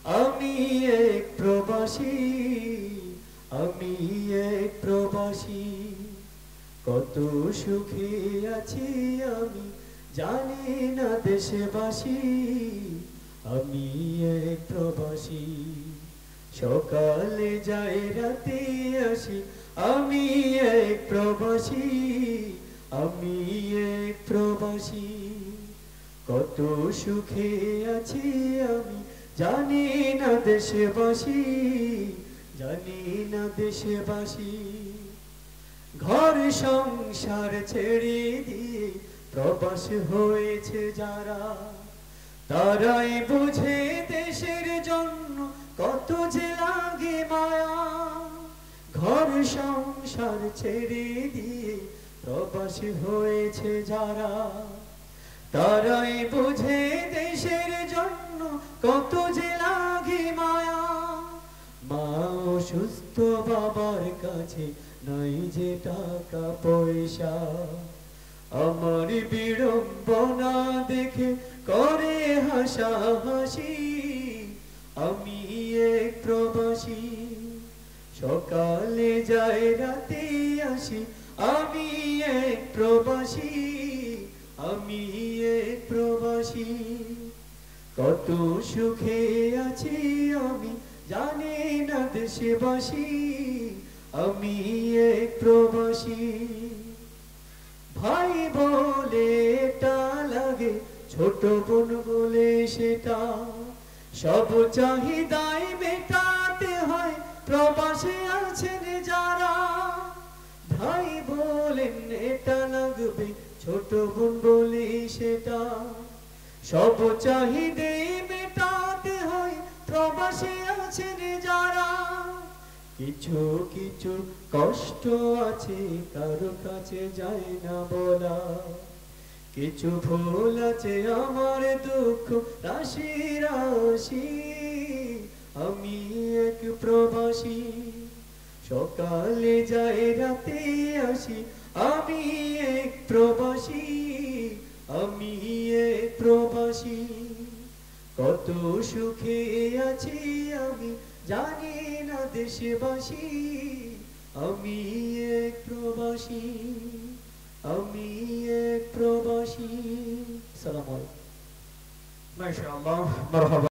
আমি এক প্রবাসী, আমি এক প্রবাসী। কত সুখে আছি আমি জানি না দেশবাসী, আমি এক প্রবাসী। সকালে যাই রাতে আসি, আমি এক প্রবাসী, আমি এক প্রবাসী। কত সুখে আছি আমি জানি না দেশবাসী, জানি না দেশবাসী। ঘর সংসার ছেড়ে দিয়ে প্রবাস হয়েছে যারা, তারাই বুঝে দেশের জন্য কত যে লাগে মায়া। ঘর সংসার ছেড়ে দিয়ে প্রবাস হয়েছে যারা, তারাই বুঝে দেশের জন্য কত যে লাগে মায়া। মা অসুস্থ বাবার কাছে নাই যে টাকা পয়সা, আমার বিড়ম্বনা দেখে করে হাসাহাসি, আমি এক প্রবাসী। সকালে যাই রাতে আসি, আমি এক প্রবাসী, আমি এক প্রবাসী। কত সুখে আছি আমি জানি না দেশবাসী, আমি এক প্রবাসী। ভাই বলে এটা লাগে, ছোট বোন বলে সেটা, সব চাহিদাই মেটাতে হয় প্রবাসে আছেন যারা। ভাই বলেন এটা লাগবে, ছোট বোন বলে সেটা, সব চাহিদে মেটাতে হয় প্রবাসে আছেন যারা। কিছু কিছু কষ্ট আছে কারো কাছে যায় না বলা, কিছু ভুল আছে আমার দুঃখ রাশি রাশি, আমি এক প্রবাসী। সকালে যাই রাতে আসি, আমি এক প্রবাসী, আমি এক প্রবাসী। কত সুখে আছি আমি জানি না দেশবাসী, আমি এক প্রবাসী, আমি এক প্রবাসী। সালাম আলাইকুম। মাশাআল্লাহ, মারহাবা।